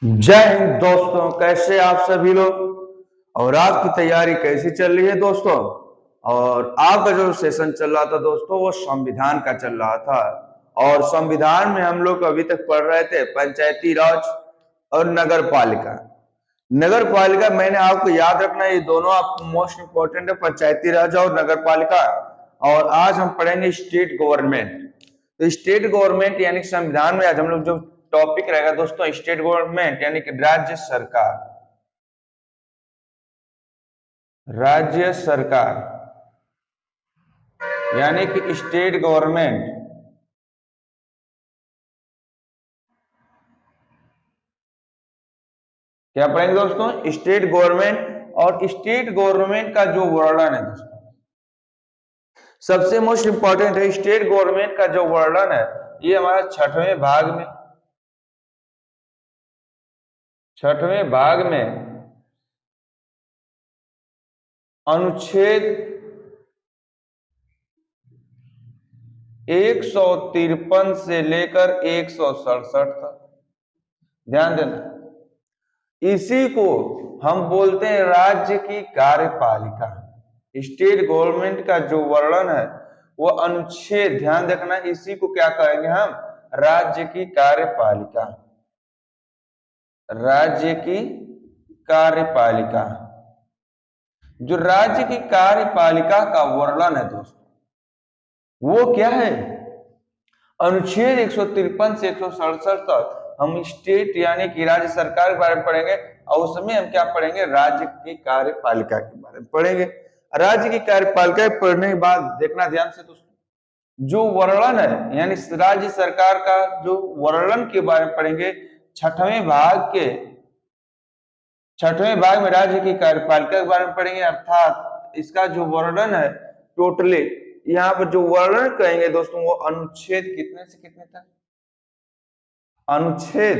जय हिंद दोस्तों, कैसे आप सभी लोग और आपकी तैयारी कैसी चल रही है दोस्तों। और आपका जो सेशन चल रहा था दोस्तों वो संविधान का चल रहा था। और संविधान में हम लोग अभी तक पढ़ रहे थे पंचायती राज और नगर पालिका। नगर पालिका मैंने आपको याद रखना, ये दोनों आपको मोस्ट इंपॉर्टेंट है, पंचायती राज और नगर पालिका। और आज हम पढ़ेंगे स्टेट गवर्नमेंट। तो स्टेट गवर्नमेंट यानी संविधान में आज हम लोग जो टॉपिक रहेगा दोस्तों, स्टेट गवर्नमेंट यानी कि राज्य सरकार। राज्य सरकार यानी कि स्टेट गवर्नमेंट। क्या पढ़ेंगे दोस्तों? State government. और स्टेट गवर्नमेंट का जो वर्णन है दोस्तों, सबसे मोस्ट इंपॉर्टेंट है। स्टेट गवर्नमेंट का जो वर्णन है ये हमारा छठवें भाग में अनुच्छेद 153 से लेकर 167 तक। ध्यान देना, इसी को हम बोलते हैं राज्य की कार्यपालिका। स्टेट गवर्नमेंट का जो वर्णन है वो अनुच्छेद, ध्यान रखना, इसी को क्या कहेंगे हम? राज्य की कार्यपालिका। राज्य की कार्यपालिका। जो राज्य की कार्यपालिका का वर्णन है दोस्तों वो क्या है? अनुच्छेद 153 से 167 तक हम स्टेट यानी कि राज्य सरकार के बारे में पढ़ेंगे। और उसमें हम क्या पढ़ेंगे? राज्य की कार्यपालिका के बारे में पढ़ेंगे। राज्य की कार्यपालिका पढ़ने के बाद देखना ध्यान से दोस्तों, जो वर्णन है यानी राज्य सरकार का जो वर्णन के बारे में पढ़ेंगे छठवें भाग में राज्य की कार्यपालिका के बारे में पढ़ेंगे। अर्थात इसका जो वर्णन है टोटली यहाँ पर जो वर्णन कहेंगे दोस्तों वो अनुच्छेद कितने से कितने तक? अनुच्छेद,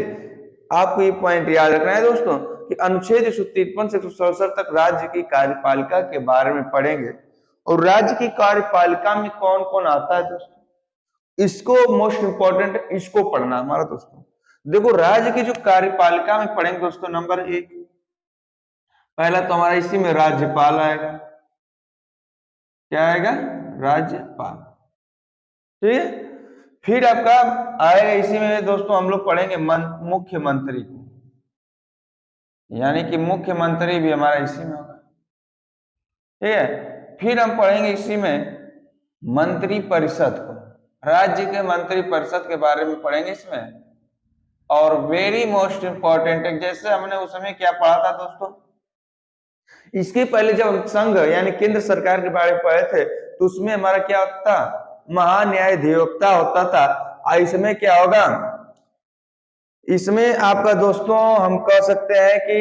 आपको ये पॉइंट याद रखना है दोस्तों कि अनुच्छेद 153 से 167 तक राज्य की कार्यपालिका के बारे में पढ़ेंगे। और राज्य की कार्यपालिका में कौन कौन आता है दोस्तों, इसको मोस्ट इंपॉर्टेंट इसको पढ़ना हमारा दोस्तों। देखो, राज्य की जो कार्यपालिका में पढ़ेंगे दोस्तों, नंबर 1 पहला तो हमारा इसी में राज्यपाल आएगा। क्या आएगा? राज्यपाल। ठीक है। फिर आपका आएगा इसी में दोस्तों, हम लोग पढ़ेंगे मुख्यमंत्री को, यानी कि मुख्यमंत्री भी हमारा इसी में होगा। ठीक है। फिर हम पढ़ेंगे इसी में मंत्री परिषद को, राज्य के मंत्री परिषद के बारे में पढ़ेंगे इसमें। और वेरी मोस्ट इंपॉर्टेंट है, जैसे हमने उस समय क्या पढ़ा था दोस्तों, इसके पहले जब हम संघ यानी केंद्र सरकार के बारे में पढ़े थे तो उसमें हमारा क्या होता था? महान्यायाधिवक्ता होता था। इसमें क्या होगा? इसमें आपका दोस्तों हम कह सकते हैं कि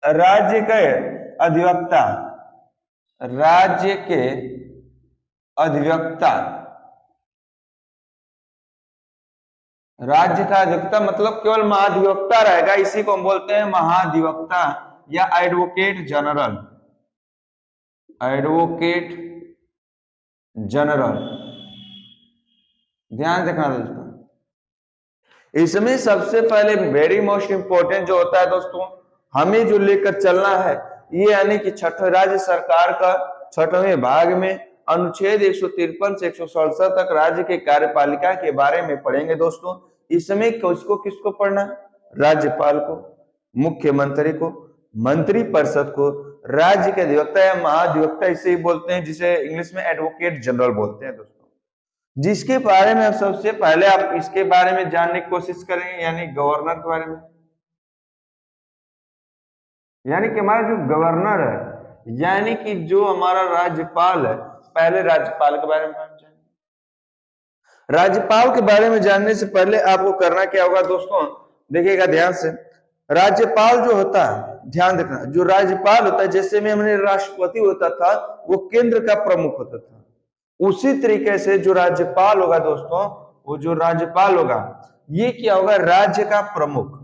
राज्य के अधिवक्ता, राज्य के अधिवक्ता, राज्य का अधिवक्ता मतलब केवल महाधिवक्ता रहेगा, इसी को हम बोलते हैं महाधिवक्ता या एडवोकेट जनरल। एडवोकेट जनरल, ध्यान रखना दोस्तों। इसमें सबसे पहले वेरी मोस्ट इंपॉर्टेंट जो होता है दोस्तों, हमें जो लेकर चलना है ये यानी कि छठवें राज्य सरकार का छठवें भाग में अनुच्छेद 153 से 167 तक राज्य के कार्यपालिका के बारे में पढ़ेंगे दोस्तों। इसमें किसको किसको पढ़ना है? राज्यपाल को, मुख्यमंत्री को, मंत्री परिषद को, राज्य के अधिवक्ता या महाधिवक्ता इसे ही बोलते हैं, जिसे इंग्लिश में एडवोकेट जनरल बोलते हैं दोस्तों। जिसके बारे में सबसे पहले आप इसके बारे में जानने की कोशिश करेंगे, यानी गवर्नर के बारे में। यानी कि हमारा जो गवर्नर है यानी कि जो हमारा राज्यपाल है, पहले राज्यपाल के बारे में जानेंगे। राज्यपाल के बारे में जानने से पहले आपको करना क्या होगा दोस्तों, देखिएगा ध्यान से। राज्यपाल जो होता है, ध्यान रखना, जो राज्यपाल होता है, जैसे में हमने राष्ट्रपति होता था वो केंद्र का प्रमुख होता था, उसी तरीके से जो राज्यपाल होगा दोस्तों, वो जो राज्यपाल होगा ये क्या होगा? राज्य का प्रमुख।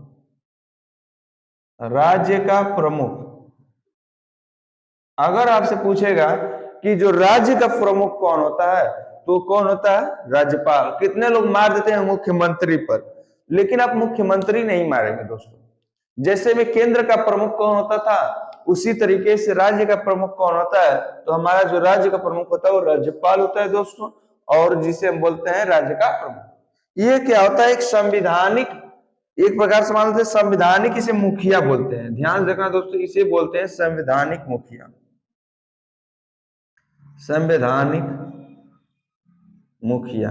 राज्य का प्रमुख। अगर आपसे पूछेगा कि जो राज्य का प्रमुख कौन होता है तो कौन होता है? राज्यपाल। कितने लोग मार देते हैं मुख्यमंत्री पर, लेकिन आप मुख्यमंत्री नहीं मारेंगे दोस्तों। जैसे में केंद्र का प्रमुख कौन होता था, उसी तरीके से राज्य का प्रमुख कौन होता है, तो हमारा जो राज्य का प्रमुख होता है वो राज्यपाल होता है दोस्तों, और जिसे हम बोलते हैं राज्य का प्रमुख। ये क्या होता है, एक संविधानिक, एक प्रकार से मान लेते हैं संविधानिक, इसे मुखिया बोलते हैं। ध्यान रखना दोस्तों, इसे बोलते हैं संवैधानिक मुखिया, संवैधानिक मुखिया।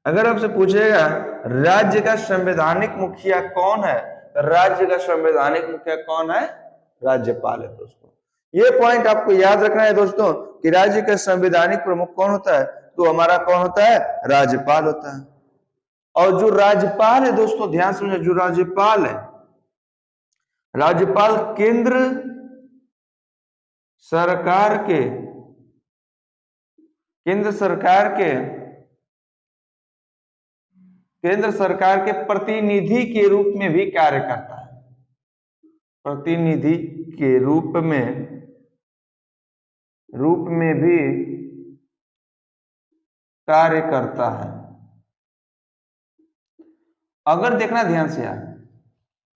अगर आपसे पूछेगा राज्य का संवैधानिक मुखिया कौन है, तो राज्य का संवैधानिक मुखिया कौन है, राज्यपाल है दोस्तों। ये पॉइंट आपको याद रखना है दोस्तों कि राज्य का संवैधानिक प्रमुख कौन होता है, तो हमारा कौन होता है, राज्यपाल होता है। और जो राज्यपाल है दोस्तों, ध्यान समझे, जो राज्यपाल है, राज्यपाल सरकार के केंद्र सरकार के प्रतिनिधि के रूप में भी कार्य करता है, प्रतिनिधि के रूप में भी कार्य करता है। अगर देखना ध्यान से यार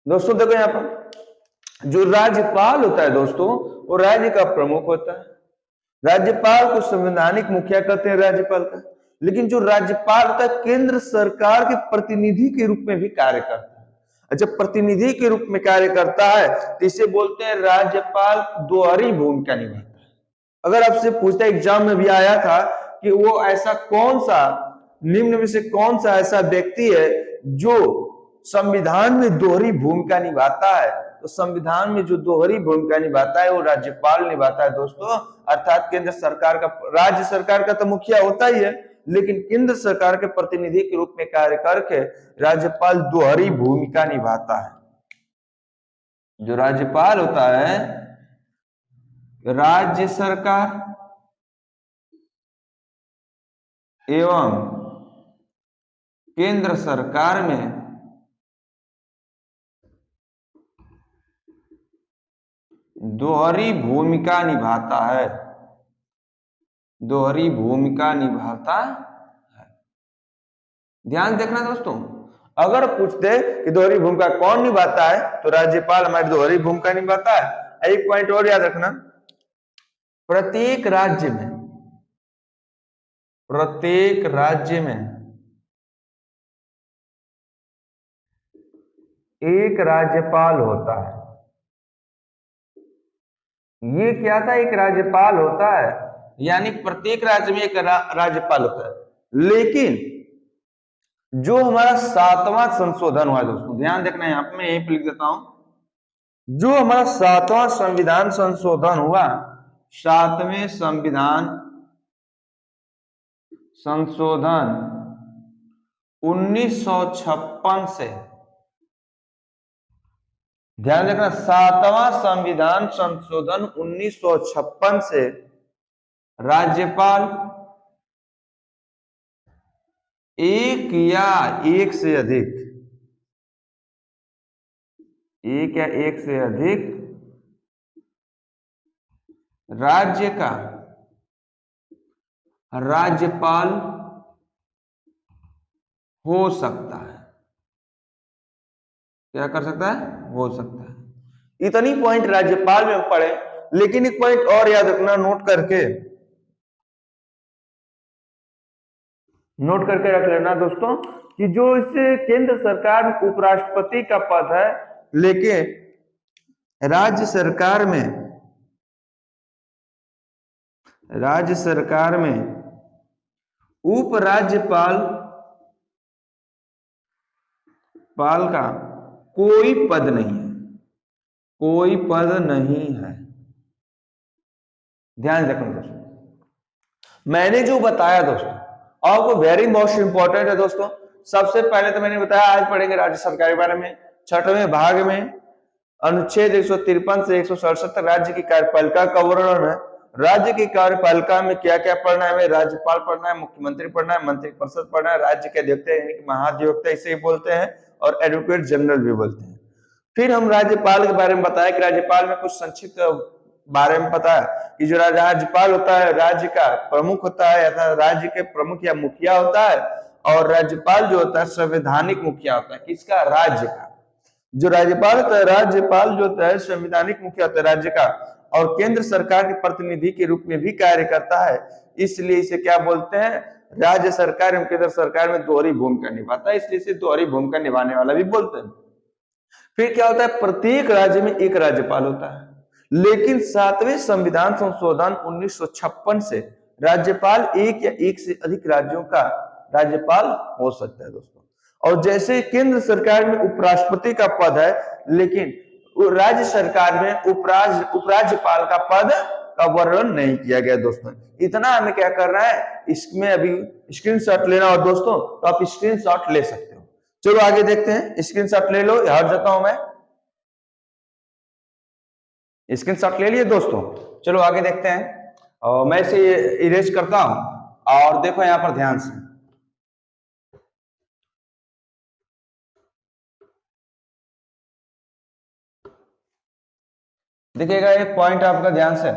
दोस्तों, देखो यहां पर जो राज्यपाल होता है दोस्तों, वो राज्य का प्रमुख होता है। राज्यपाल को संवैधानिक मुखिया कहते हैं राज्यपाल का, लेकिन जो राज्यपाल होता है केंद्र सरकार के प्रतिनिधि के रूप में भी कार्य करता है। अच्छा, प्रतिनिधि के रूप में कार्य करता है तो इसे बोलते हैं राज्यपाल दोहरी भूमिका निभाता है। अगर आपसे पूछता है, एग्जाम में भी आया था कि वो ऐसा कौन सा, निम्न में से कौन सा ऐसा व्यक्ति है जो संविधान में दोहरी भूमिका निभाता है, तो संविधान में जो दोहरी भूमिका निभाता है वो राज्यपाल निभाता है दोस्तों। अर्थात केंद्र सरकार का, राज्य सरकार का तो मुखिया होता ही है, लेकिन केंद्र सरकार के प्रतिनिधि के रूप में कार्य करके राज्यपाल दोहरी भूमिका निभाता है। जो राज्यपाल होता है, राज्य सरकार एवं केंद्र सरकार में दोहरी भूमिका निभाता है, दोहरी भूमिका निभाता है। ध्यान देखना दोस्तों, अगर पूछते कि दोहरी भूमिका कौन निभाता है, तो राज्यपाल हमारी दोहरी भूमिका निभाता है। एक पॉइंट और याद रखना, प्रत्येक राज्य में एक राज्यपाल होता है। ये क्या था, एक राज्यपाल होता है, यानी प्रत्येक राज्य में एक राज्यपाल होता है। लेकिन जो हमारा 7वां संशोधन हुआ दोस्तों, ध्यान देखना, यहां पे मैं यहीं पे लिख देता हूं, जो हमारा 7वां संविधान संशोधन हुआ, 7वें संविधान संशोधन 1956 से, ध्यान रखना, 7वां संविधान संशोधन 1956 से राज्यपाल एक या एक से अधिक राज्य का राज्यपाल हो सकता है। क्या कर सकता है, हो सकता है। इतनी पॉइंट राज्यपाल में हम पढ़े, लेकिन एक पॉइंट और याद रखना, नोट करके रख लेना दोस्तों, कि जो इसे केंद्र सरकार में उपराष्ट्रपति का पद है, लेकिन राज्य सरकार में उपराज्यपाल का कोई पद नहीं है, ध्यान रखना दोस्तों। मैंने जो बताया दोस्तों, आपको वेरी मोस्ट इंपॉर्टेंट है दोस्तों। सबसे पहले तो मैंने बताया, आज पढ़ेंगे राज्य सरकार के बारे में। 6वें भाग में अनुच्छेद 153 से 167 तक राज्य की कार्यपालिका का वर्णन है। राज्य की कार्यपालिका में क्या क्या पढ़ना है, राज्यपाल पढ़ना है, मुख्यमंत्री पढ़ना है, मंत्रिपरिषद पढ़ना है, राज्य के अधिवक्ता यानी कि महाधिवक्ता इसे बोलते हैं, और एडवोकेट जनरल भी बोलते हैं। फिर हम राज्यपाल के बारे में बताया कि राज्यपाल में कुछ संक्षिप्त बारे में पता है कि जो राज्यपाल होता है राज्य का प्रमुख होता है, या राज्य के प्रमुख या मुखिया होता है, और राज्यपाल जो होता है संवैधानिक मुखिया होता है, किसका? राज्य का। जो राज्यपाल होता है, राज्यपाल जो होता है संवैधानिक मुखिया होता है राज्य का, और केंद्र सरकार के प्रतिनिधि के रूप में भी कार्य करता है, इसलिए इसे क्या बोलते हैं? राज्य सरकार एवं केंद्र सरकार में दोहरी भूमिका निभाता है, इसलिए इसे दोहरी भूमिका निभाने वाला भी बोलते हैं। फिर क्या होता है? प्रत्येक राज्य में एक राज्यपाल होता है, लेकिन 7वें संविधान संशोधन 1956 से राज्यपाल एक या एक से अधिक राज्यों का राज्यपाल हो सकता है दोस्तों। और जैसे केंद्र सरकार में उपराष्ट्रपति का पद है, लेकिन राज्य सरकार में उपराज्यपाल का पद का वर्णन नहीं किया गया दोस्तों। इतना हमें क्या करना है, इसमें अभी स्क्रीनशॉट लेना हो दोस्तों, तो आप स्क्रीनशॉट ले सकते हो। चलो आगे देखते हैं, स्क्रीनशॉट ले लो, हट जाता हूं मैं। स्क्रीनशॉट ले लिए दोस्तों, चलो आगे देखते हैं। और मैं इसे इरेज करता हूं और देखो यहां पर ध्यान से, देखिएगा एक पॉइंट आपका ध्यान से।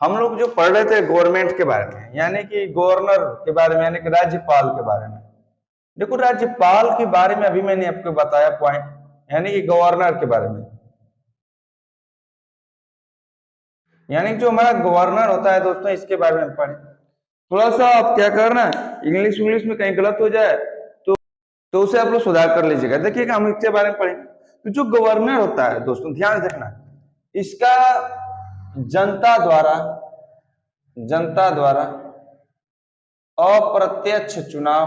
हम लोग जो पढ़ रहे थे गवर्नमेंट के बारे में, यानी कि गवर्नर के बारे में, यानी कि राज्यपाल के बारे में। देखो राज्यपाल के बारे में अभी मैंने आपको बताया पॉइंट, यानी कि गवर्नर के बारे में, यानी जो हमारा गवर्नर होता है दोस्तों, इसके बारे में पढ़े। थोड़ा सा आप क्या करना है, इंग्लिश में कहीं गलत हो जाए तो उसे आप लोग सुधार कर लीजिएगा। देखिएगा हम इसके बारे में पढ़ेंगे। तो जो गवर्नर होता है दोस्तों, ध्यान रखना, इसका जनता द्वारा अप्रत्यक्ष चुनाव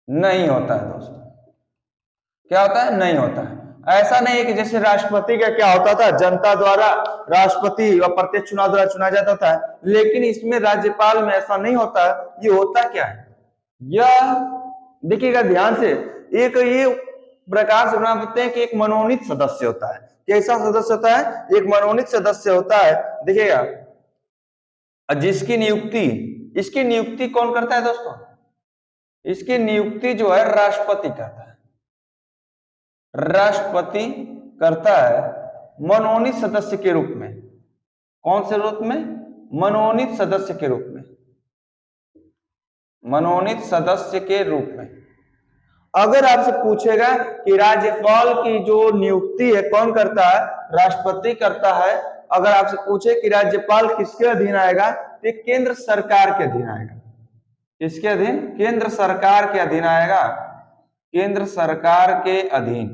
नहीं होता है दोस्तों। क्या होता है? नहीं होता है। ऐसा नहीं है कि जैसे राष्ट्रपति का क्या होता था, जनता द्वारा राष्ट्रपति अप्रत्यक्ष चुनाव द्वारा चुना जाता था, लेकिन इसमें राज्यपाल में ऐसा नहीं होता। ये होता क्या है, यह देखिएगा ध्यान से, एक ये प्रकार से बना सकते हैं कि एक मनोनीत सदस्य होता है। कैसा सदस्य होता है? एक मनोनीत सदस्य होता है, देखिएगा, इसकी नियुक्ति कौन करता है दोस्तों? इसकी नियुक्ति जो है राष्ट्रपति करता है। राष्ट्रपति करता है मनोनीत सदस्य के रूप में। कौन से रूप में? मनोनीत सदस्य के रूप में। मनोनीत सदस्य के रूप में। अगर आपसे पूछेगा कि राज्यपाल की जो नियुक्ति है कौन करता है? राष्ट्रपति करता है। अगर आपसे पूछे कि राज्यपाल किसके अधीन आएगा, तो केंद्र सरकार के अधीन आएगा। किसके अधीन? केंद्र सरकार के अधीन आएगा। केंद्र सरकार के अधीन।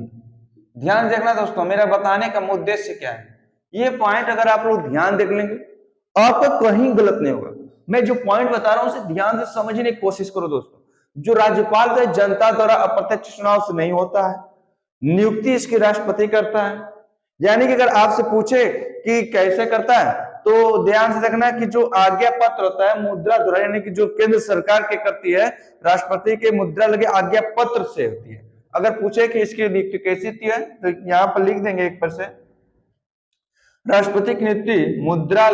ध्यान देखना दोस्तों, मेरा बताने का उद्देश्य क्या है, ये पॉइंट अगर आप लोग ध्यान देख लेंगे आपको कहीं गलत नहीं होगा। मैं जो पॉइंट बता रहा हूं उसे ध्यान से समझने की कोशिश करो दोस्तों। जो राज्यपाल है जनता द्वारा अप्रत्यक्ष चुनाव से नहीं होता है, नियुक्ति इसकी राष्ट्रपति करता है। यानी कि अगर आपसे पूछे कि कैसे करता है, तो ध्यान से देखना कि जो आज्ञा पत्र होता है मुद्रा द्वारा, यानी कि जो केंद्र सरकार के करती है, राष्ट्रपति के मुद्रा लगे आज्ञा पत्र से होती है। अगर पूछे कि इसकी नियुक्ति कैसी होती है, तो यहां पर लिख देंगे एक पर से, राष्ट्रपति की नियुक्ति मुद्रा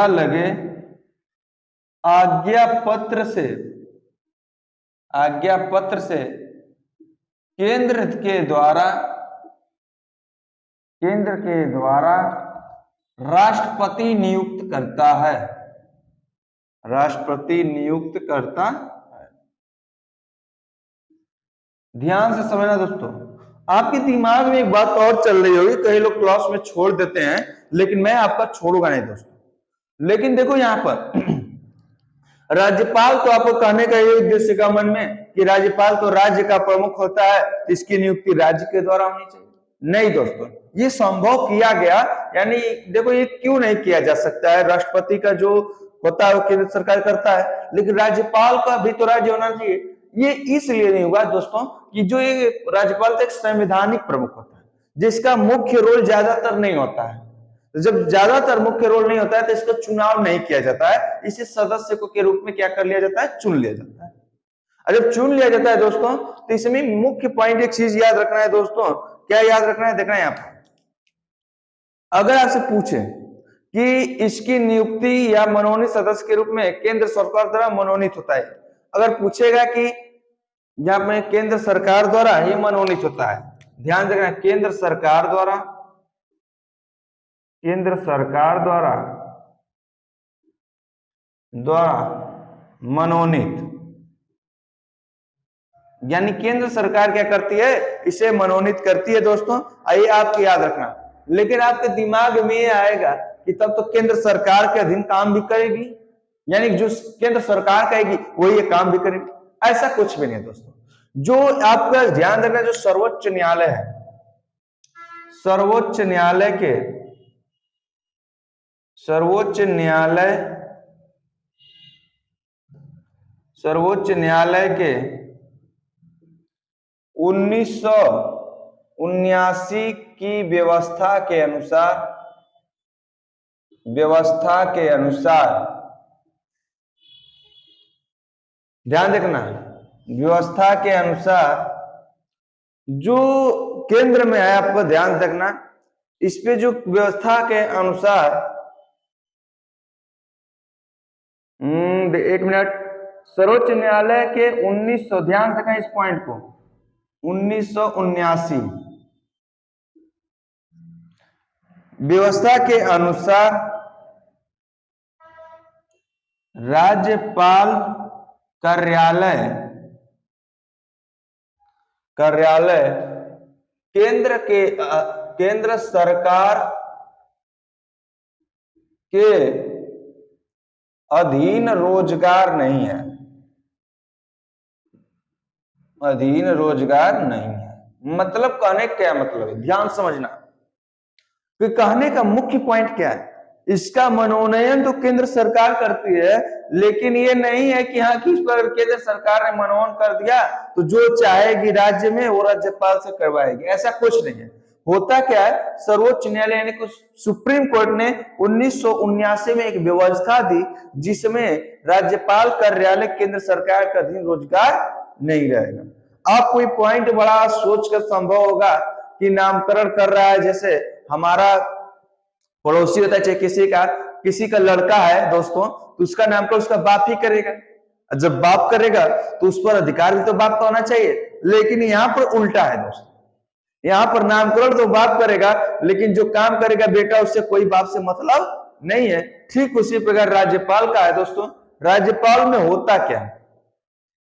लगे आज्ञा पत्र से केंद्र के द्वारा राष्ट्रपति नियुक्त करता है। राष्ट्रपति नियुक्त करता है। ध्यान से समझना दोस्तों, आपके दिमाग में एक बात और चल रही होगी, कई लोग क्लास में छोड़ देते हैं, लेकिन मैं आपका छोड़ूंगा नहीं दोस्तों। लेकिन देखो यहां पर राज्यपाल, तो आपको कहने का ये उद्देश्य का मन में कि राज्यपाल तो राज्य का प्रमुख होता है, इसकी नियुक्ति राज्य के द्वारा होनी चाहिए। नहीं दोस्तों, ये संभव किया गया, यानी देखो ये क्यों नहीं किया जा सकता है, राष्ट्रपति का जो होता है वो केंद्र सरकार करता है, लेकिन राज्यपाल का भी तो राज्य होना चाहिए। ये इसलिए नहीं हुआ दोस्तों कि जो ये राज्यपाल तो एक संवैधानिक प्रमुख होता है, जिसका मुख्य रोल ज्यादातर नहीं होता है। जब ज्यादातर मुख्य रोल नहीं होता है तो इसका चुनाव नहीं किया जाता है, इसे सदस्य को के रूप में क्या कर लिया जाता है? चुन लिया जाता है। और जब चुन लिया जाता है दोस्तों, तो इसमें मुख्य पॉइंट एक चीज याद रखना है दोस्तों। क्या याद रखना है? देखना है यहां पर, अगर आपसे पूछे कि इसकी नियुक्ति या मनोनीत सदस्य के रूप में केंद्र सरकार द्वारा मनोनीत होता है, अगर पूछेगा कि यहां पर केंद्र सरकार द्वारा ये मनोनीत होता है, ध्यान रखना, केंद्र सरकार द्वारा द्वारा मनोनीत, यानी केंद्र सरकार क्या करती है, इसे मनोनीत करती है दोस्तों। आइए आपको याद रखना, लेकिन आपके दिमाग में ये आएगा कि तब तो केंद्र सरकार के अधीन काम भी करेगी, यानी जो केंद्र सरकार कहेगी वही ये काम भी करेगी। ऐसा कुछ भी नहीं दोस्तों। जो आपका ध्यान रखना, जो सर्वोच्च न्यायालय है, सर्वोच्च न्यायालय के सर्वोच्च न्यायालय के 1979 की व्यवस्था के अनुसार ध्यान रखना, व्यवस्था के अनुसार जो केंद्र में है, आपको ध्यान रखना, इस पे जो व्यवस्था के अनुसार, एक मिनट, सर्वोच्च न्यायालय के 1900, ध्यान रखना इस पॉइंट को, 1979 व्यवस्था के अनुसार राज्यपाल कार्यालय केंद्र सरकार के अधीन रोजगार नहीं है, अधीन रोजगार नहीं है। मतलब कहने क्या मतलब है, ध्यान समझना कि कहने का मुख्य पॉइंट क्या है। इसका मनोनयन तो केंद्र सरकार करती है, लेकिन ये नहीं है कि हाँ किस पर केंद्र सरकार ने मनोनयन कर दिया तो जो चाहेगी राज्य में वो राज्यपाल से करवाएगी, ऐसा कुछ नहीं है। होता क्या है, सर्वोच्च न्यायालय यानी कि सुप्रीम कोर्ट ने 1979 में एक व्यवस्था दी जिसमें राज्यपाल कार्यालय केंद्र सरकार का अधीन रोजगार नहीं रहेगा। आप कोई पॉइंट बड़ा सोचकर संभव होगा कि नामकरण कर रहा है, जैसे हमारा पड़ोसी होता है, चाहे किसी का लड़का है दोस्तों, तो उसका नामकरण उसका बाप ही करेगा। जब बाप करेगा तो उस पर अधिकार भी तो बाप का होना चाहिए, लेकिन यहाँ पर उल्टा है दोस्तों। यहाँ पर नामकरण तो बाप करेगा, लेकिन जो काम करेगा बेटा, उससे कोई बाप से मतलब नहीं है। ठीक उसी प्रकार राज्यपाल का है दोस्तों। राज्यपाल में होता क्या है,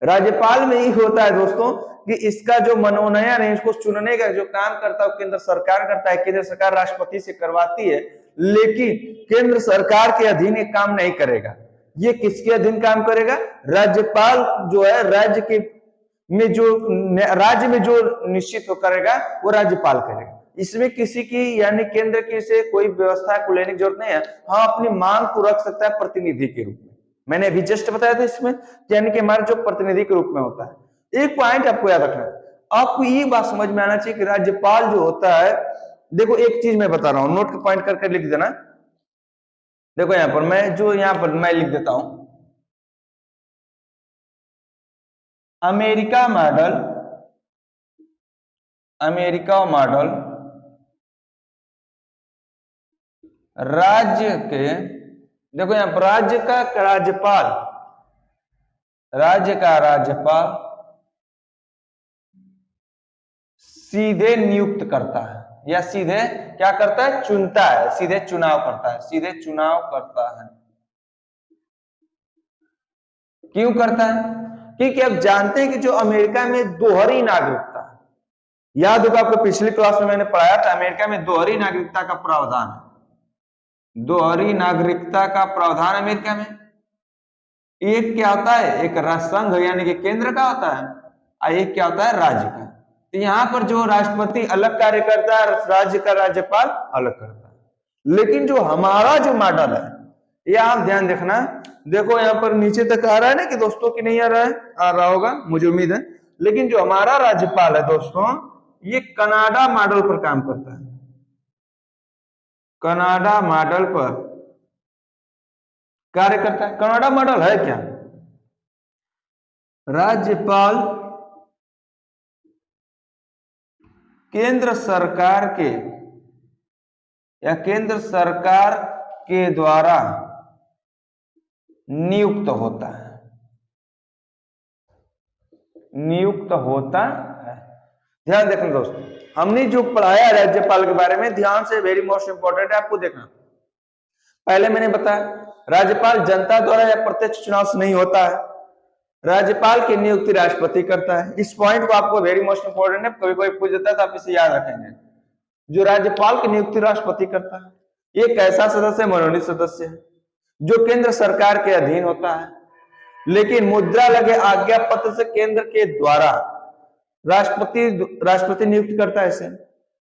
राज्यपाल में ही होता है दोस्तों कि इसका जो मनोनयन है, इसको चुनने का जो काम करता है केंद्र सरकार करता है। केंद्र सरकार राष्ट्रपति से करवाती है, लेकिन केंद्र सरकार के अधीन ये काम नहीं करेगा। ये किसके अधीन काम करेगा, राज्यपाल जो है राज्य में जो निश्चित करेगा वो राज्यपाल करेगा। इसमें किसी की यानी केंद्र की से कोई व्यवस्था को लेने की जरूरत नहीं है। हाँ, अपनी मांग को रख सकता है प्रतिनिधि के रूप में। मैंने अभी जस्ट बताया था इसमें, यानी कि हमारे जो प्रतिनिधि के रूप में होता है। एक पॉइंट आपको याद रखना है, आपको ये बात समझ में आना चाहिए कि राज्यपाल जो होता है, देखो एक चीज मैं बता रहा हूं, नोट पॉइंट करके लिख देना। देखो यहां पर मैं लिख देता हूं, अमेरिका मॉडल राज्य के, देखो यहां पर राज्य का राज्यपाल सीधे नियुक्त करता है, या सीधे क्या करता है, चुनता है, सीधे चुनाव करता है, क्यों करता है, क्योंकि आप जानते हैं कि जो अमेरिका में दोहरी नागरिकता, याद होगा आपको पिछली क्लास में मैंने पढ़ाया था, अमेरिका में दोहरी नागरिकता का प्रावधान है। दोहरी नागरिकता का प्रावधान अमेरिका में, एक क्या होता है, एक संघ यानी कि केंद्र का होता है, और एक क्या होता है, राज्य का। तो यहाँ पर जो राष्ट्रपति अलग कार्य करता है, राज्य का राज्यपाल अलग करता है। लेकिन जो हमारा जो मॉडल है, ये आप ध्यान देखना, देखो यहाँ पर नीचे तक आ रहा है ना कि दोस्तों की नहीं आ रहा है, आ रहा होगा मुझे उम्मीद है। लेकिन जो हमारा राज्यपाल है दोस्तों, ये कनाडा मॉडल पर काम करता है, कनाडा मॉडल पर कार्य करता है। कनाडा मॉडल है क्या, राज्यपाल केंद्र सरकार के द्वारा नियुक्त होता है, ध्यान देखना दोस्तों, हमने जो पढ़ाया राज्यपाल के बारे में, ध्यान से, वेरी मोस्ट इंपॉर्टेंट है, आपको देखना। पहले मैंने बताया राज्यपाल जनता द्वारा या प्रत्यक्ष चुनाव से नहीं होता है। राज्यपाल की नियुक्ति राष्ट्रपति करता है। इस पॉइंट को आपको वेरी मोस्ट इंपोर्टेंट है, कभी कोई पूछ देता है तो आप इसे याद रखेंगे। जो राज्यपाल की नियुक्ति राष्ट्रपति करता है, ये कैसा सदस्य है? मनोनीत सदस्य है, जो केंद्र सरकार के अधीन होता है, लेकिन मुद्रा लगे आज्ञा पत्र से केंद्र के द्वारा राष्ट्रपति नियुक्त करता है इसे,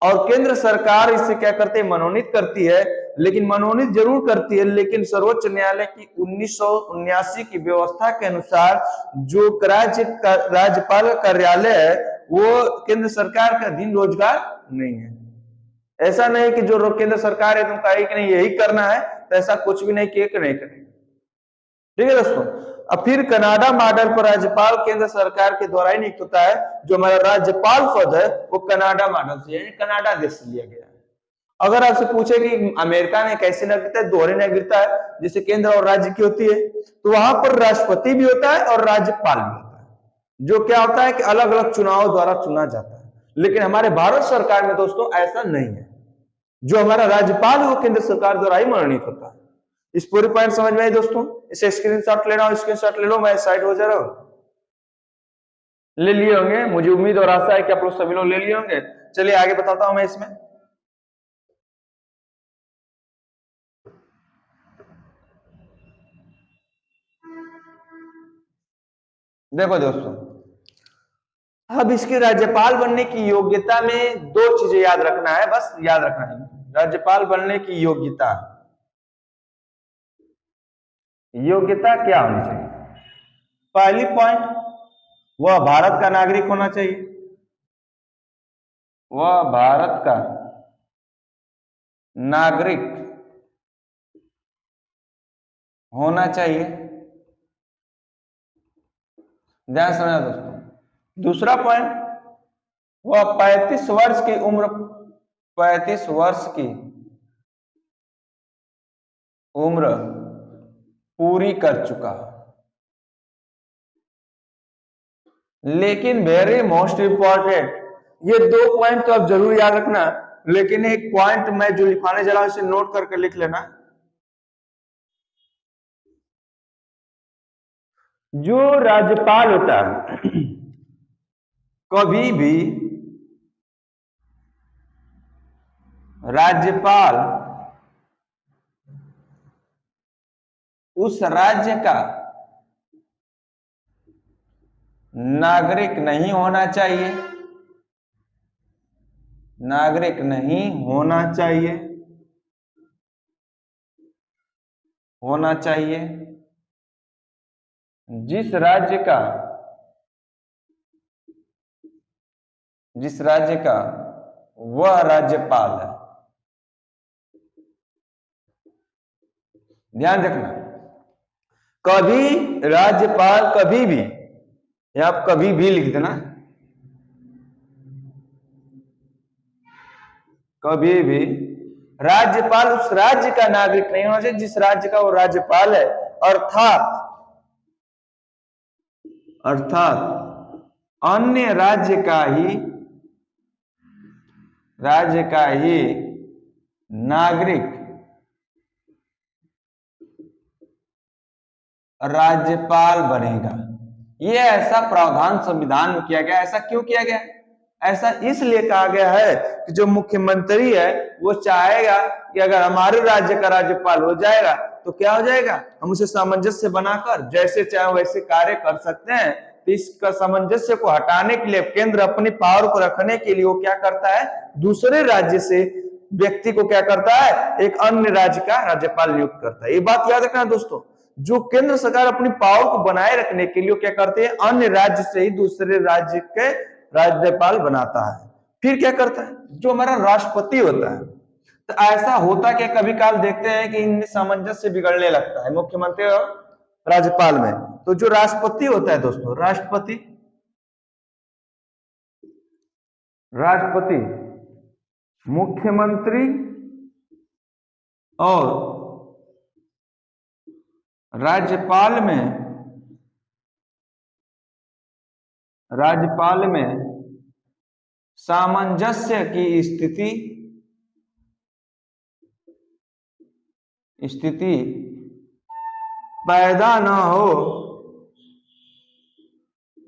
और केंद्र सरकार इसे क्या करते हैं? मनोनीत करती है। लेकिन मनोनीत जरूर करती है, लेकिन सर्वोच्च न्यायालय की 1979 की व्यवस्था के अनुसार जो राज्यपाल कार्यालय है वो केंद्र सरकार का अधीन रोजगार नहीं है। ऐसा नहीं कि जो केंद्र सरकार है तुम कहे कि नहीं यही करना है, तो ऐसा कुछ भी नहीं किए कि नहीं करेंगे। ठीक है दोस्तों। अब फिर कनाडा मॉडल पर राज्यपाल केंद्र सरकार के द्वारा ही नियुक्त होता है। जो हमारा राज्यपाल पद है वो कनाडा मॉडल से यानी कनाडा देश से लिया गया है। अगर आपसे पूछे कि अमेरिका में कैसे नागरिकता है, दोहरी नागरिकता है, जैसे केंद्र और राज्य की होती है, तो वहां पर राष्ट्रपति भी होता है और राज्यपाल भी होता है, जो क्या होता है कि अलग अलग चुनाव द्वारा चुना जाता है। लेकिन हमारे भारत सरकार में दोस्तों ऐसा नहीं है। जो हमारा राज्यपाल है वो केंद्र सरकार द्वारा ही मनोनीत होता है। इस पूरे पॉइंट समझ में आए दोस्तों? इसे स्क्रीनशॉट लेना हो, स्क्रीनशॉट ले लो, मैं साइड हो जा रहा हूं। ले लिए होंगे, मुझे उम्मीद और आशा है कि आप लोग सभी लोग ले लिए होंगे। चलिए आगे बताता हूं मैं इसमें। देखो दोस्तों, अब इसके राज्यपाल बनने की योग्यता में दो चीजें याद रखना है, बस याद रखना है। राज्यपाल बनने की योग्यता, योग्यता क्या होनी चाहिए? पहली पॉइंट, वह भारत का नागरिक होना चाहिए। वह भारत का नागरिक होना चाहिए। ध्यान समझना दोस्तों। दूसरा पॉइंट, वह 35 वर्ष की उम्र, 35 वर्ष की उम्र पूरी कर चुका। लेकिन वेरी मोस्ट इंपॉर्टेंट, ये दो पॉइंट तो आप जरूर याद रखना, लेकिन एक पॉइंट मैं जो लिखवाने जा रहा हूं इसे नोट करके लिख लेना। जो राज्यपाल होता है कभी भी राज्यपाल उस राज्य का नागरिक नहीं होना चाहिए, नागरिक नहीं होना चाहिए, होना चाहिए जिस राज्य का, जिस राज्य का वह राज्यपाल है। ध्यान रखना, कभी राज्यपाल कभी भी, या आप कभी भी लिख देना, कभी भी राज्यपाल उस राज्य का नागरिक नहीं होना चाहिए जिस राज्य का वो राज्यपाल है, अर्थात अन्य राज्य का ही नागरिक राज्यपाल बनेगा। यह ऐसा प्रावधान संविधान में किया गया। ऐसा क्यों किया गया? ऐसा इसलिए कहा गया है कि जो मुख्यमंत्री है वो चाहेगा कि अगर हमारे राज्य का राज्यपाल हो जाएगा तो क्या हो जाएगा, हम उसे सामंजस्य बनाकर जैसे चाहे वैसे कार्य कर सकते हैं। तो इसका सामंजस्य को हटाने के लिए केंद्र अपनी पावर को रखने के लिए वो क्या करता है, दूसरे राज्य से व्यक्ति को क्या करता है, एक अन्य राज्य का राज्यपाल नियुक्त करता है। ये बात याद रखना दोस्तों, जो केंद्र सरकार अपनी पावर को बनाए रखने के लिए क्या करते हैं, अन्य राज्य से ही दूसरे राज्य के राज्यपाल बनाता है। फिर क्या करता है, जो हमारा राष्ट्रपति होता है, तो ऐसा होता क्या कभी काल देखते हैं कि इनमें सामंजस्य बिगड़ने लगता है मुख्यमंत्री और राज्यपाल में। तो जो राष्ट्रपति होता है दोस्तों, राष्ट्रपति मुख्यमंत्री और राज्यपाल में सामंजस्य की स्थिति पैदा न हो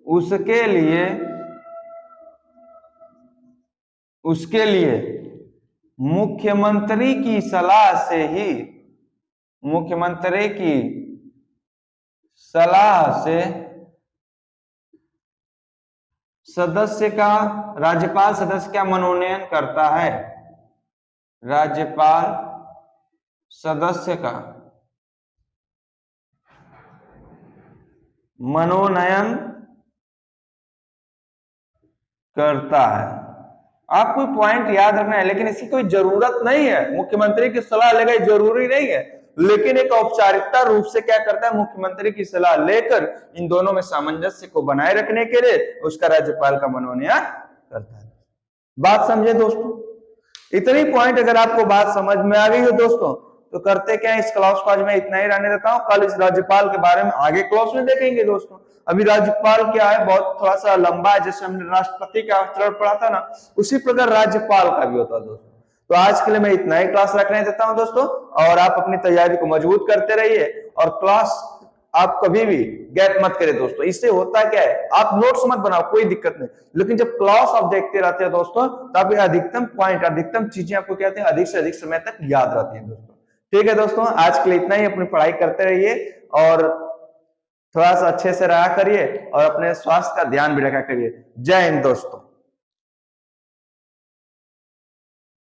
उसके लिए मुख्यमंत्री की सलाह से ही मुख्यमंत्री की सलाह से राज्यपाल सदस्य का मनोनयन करता है। राज्यपाल सदस्य का मनोनयन करता है। आपको पॉइंट याद रखना है, लेकिन इसकी कोई जरूरत नहीं है। मुख्यमंत्री की सलाह लेगा जरूरी नहीं है, लेकिन एक औपचारिकता रूप से क्या करता है, मुख्यमंत्री की सलाह लेकर इन दोनों में सामंजस्य को बनाए रखने के लिए उसका राज्यपाल का मनोनयन करता है। बात समझे दोस्तों? इतनी पॉइंट अगर आपको बात समझ में आ गई हो दोस्तों, तो करते क्या है, इस क्लास को आज मैं इतना ही रहने देता हूं। कल इस राज्यपाल के बारे में आगे क्लास में देखेंगे दोस्तों। अभी राज्यपाल क्या है, बहुत थोड़ा सा लंबा है। जैसे हमने राष्ट्रपति का अवतरण पढ़ा था ना, उसी प्रकार राज्यपाल का भी होता है दोस्तों। तो आज के लिए मैं इतना ही क्लास रखने देता हूं दोस्तों, और आप अपनी तैयारी को मजबूत करते रहिए और क्लास आप कभी भी गैप मत करें दोस्तों। इससे होता क्या है, आप नोट्स मत बनाओ, कोई दिक्कत नहीं, लेकिन जब क्लास आप देखते रहते हैं दोस्तों, तो आप अधिकतम पॉइंट, अधिकतम चीजें आपको कहते हैं अधिक से अधिक समय तक याद रहती है दोस्तों। ठीक है दोस्तों, आज के लिए इतना ही। अपनी पढ़ाई करते रहिए और थोड़ा सा अच्छे से रहा करिए और अपने स्वास्थ्य का ध्यान भी रखा करिए। जय हिंद दोस्तों।